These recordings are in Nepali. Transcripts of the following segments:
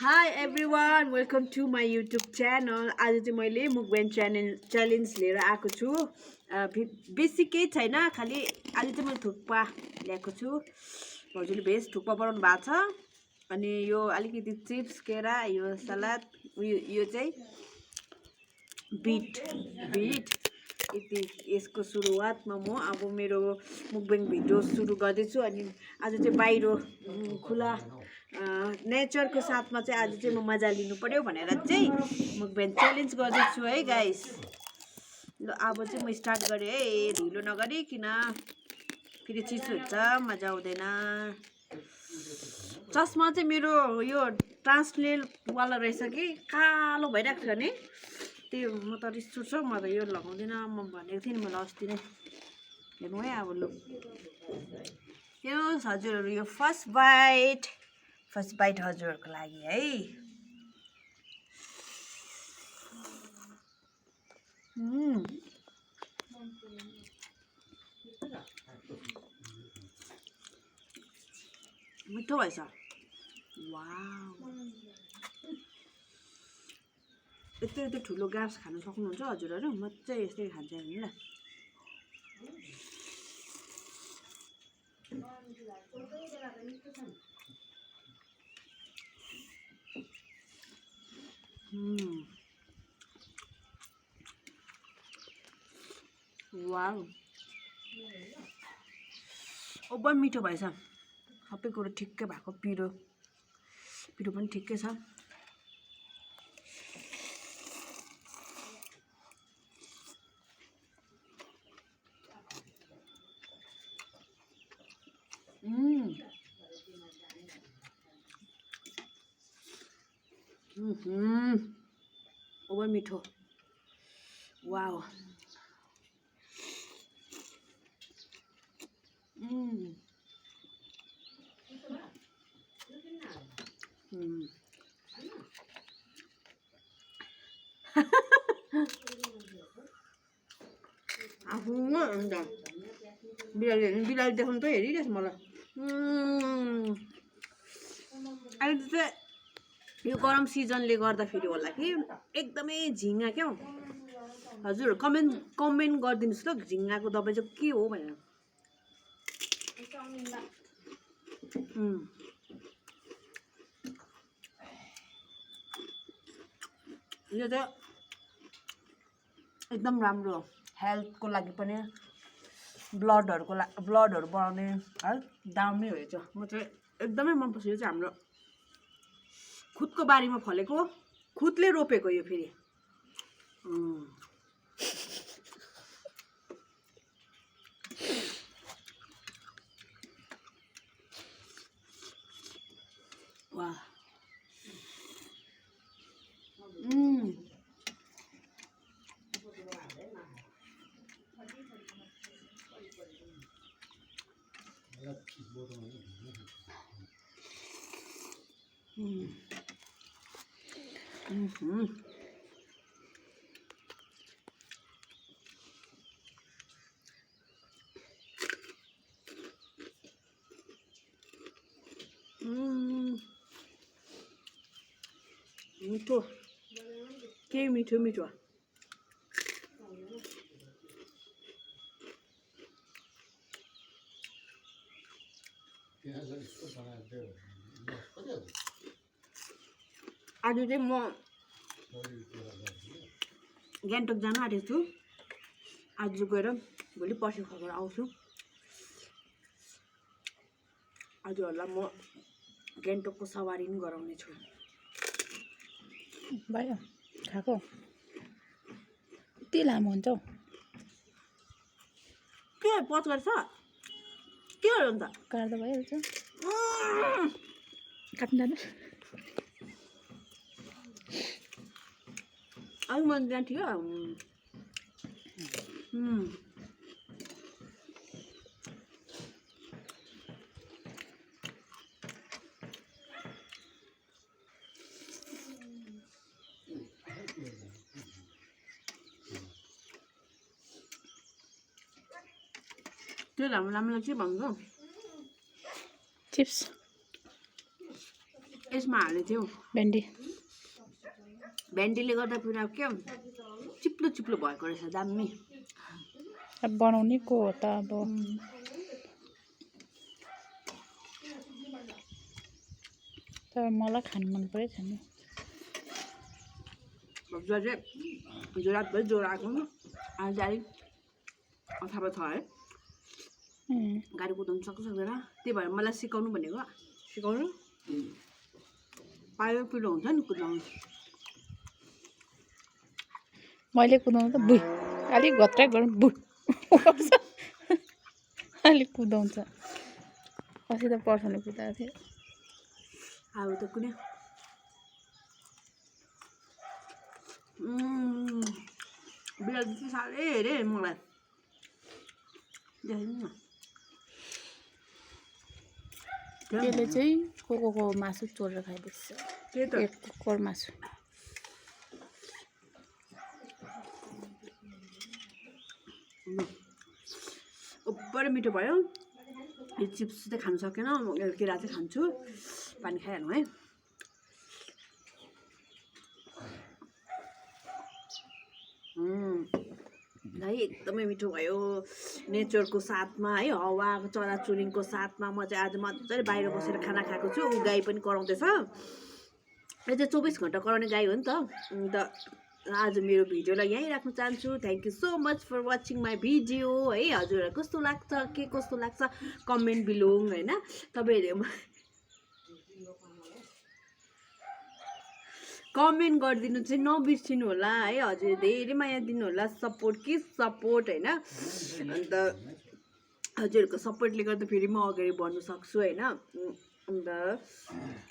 Hi everyone, welcome to my YouTube channel. आज चाहिँ मैले मुकबेन च्यालेन्ज लिएर आएको छु। बेसी केही छैन, खालि आज चाहिँ मैले थुक्पा ल्याएको छु। हजुरले भेज थुक्पा बनाउनु भएको छ। अनि यो अलिकति चिप्स, केरा, यो सलाद, यो चाहिँ बिट यति यसको सुरुवातमा म अब मेरो मुकबेन भिडियो सुरु गर्दैछु। अनि आज चाहिँ बाहिर खुला नेचरको साथमा चाहिँ आज चाहिँ म मजा लिनु पर्यो भनेर चाहिँ मुकबेन च्यालेन्ज गर्दैछु है गाइस। ल अब चाहिँ म स्टार्ट गरेँ है, ढिलो नगरिकन फेरि चिसो हुन्छ, मजा आउँदैन। चस्मा चाहिँ मेरो यो ट्रान्सलेटवाला रहेछ कि कालो भइरहेको छ नि, त्यो म त रिस उठ्छ, म त यो लगाउँदिनँ। म भनेको थिएँ नि मलाई अस्ति नै। हेर्नु है अब लु, यो हजुरहरू यो फर्स्ट बाइट हजुरहरूको लागि है। मिठो भएछ। वाउ, यत्रो ठुलो गाँस खान सक्नुहुन्छ हजुरहरू? म चाहिँ यस्तै खान्छ नि ल। वाउ, ओभर मिठो भएछ। सबै कुरो ठिक्कै भएको, पिरो पनि ठिक्कै छ। ओभर मिठो। वाउ, आफू अन्त बिराली देखाउनु त हेरिरहेछ मलाई। अहिले चाहिँ यो गरम सिजनले गर्दाखेरि होला कि एकदमै झिँगा क्या हो। हजुर कमेन्ट गरिदिनुहोस् ल, झिँगाको दबाई चाहिँ के हो भनेर। यो चाहिँ एकदम राम्रो हो हेल्थको लागि पनि, ब्लडहरू बढाउने है, दामी हो यो चाहिँ। म चाहिँ एकदमै मनपर्छ। यो चाहिँ हाम्रो खुदको बारीमा फलेको, खुदले रोपेको यो फेरि। वाह, मिठो, के मिठो मिठो। आज चाहिँ म गान्तोक जान आँटेको छु। आज गएर भोलि पर्सि फर्केर आउँछु। आजहरूलाई म गान्तोकको सवारी पनि गराउने छु। भयो खाएको यति लामो हुन्छ हौ। के पच गर्छ? के हो अन्त? काट्दा भइहाल्छ। काट्नु जानु अलिक मन त्यहाँ थियो। त्यो लामो के भन्नु? चिप्स यसमा हालेको थियौ भेन्डी भेन्डीले गर्दा फेरि अब क्या चिप्लो चिप्लो भएको रहेछ दामी अब बनाउने को हो त अब तर मलाई खानु मन परेको छैन जो चाहिँ हिजो रातभरि ज्वरो आएको आज चाहिँ अलिक अथवा छ है गाडी कुदाउनु सक्छ सक्दैन त्यही भएर मलाई सिकाउनु भनेको सिकाउनु पायो पिलो हुन्छ नि कुदाउनु मैले कुदाउनु त बुइ अलिक घत्रै गरौँ बुइ अलिक कुदाउँछ अस्ति त पर्सले कुदाएको थियो अब त कुनै बिरालो चाहिँ साह्रै हेरे मलाई देखेन न त्यसले चाहिँ को मासु चोरेर खाइदिएछ त्यही त एक कुकुर मासु ओभर मिठो भयो यो चिप्स चाहिँ खानु सकेन केरा चाहिँ खान्छु पानी खाइहाल्नु है भाइ एकदमै मिठो भयो नेचरको साथमा है हावाको चराचुरुङको साथमा म चाहिँ आज मजाले बाहिर बसेर खाना खाएको छु ऊ गाई पनि कराउँदैछ यो चाहिँ 24 घन्टा कराउने गाई हो नि त अन्त आज मेरो भिडियोलाई यहीँ राख्न चाहन्छु thank you so much for watching my video है हजुरलाई कस्तो लाग्छ के कस्तो लाग्छ कमेन्ट बिलो होइन तपाईँहरूले कमेन्ट गरिदिनु चाहिँ नबिर्सिनु होला है हजुर धेरै माया दिनु होला सपोर्ट कि सपोर्ट होइन अन्त हजुरहरूको सपोर्टले गर्दा फेरि म अगाडि बढ्न सक्छु होइन अन्त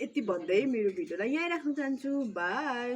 यति भन्दै मेरो भिडियोलाई यहीँ राख्न चाहन्छु बाई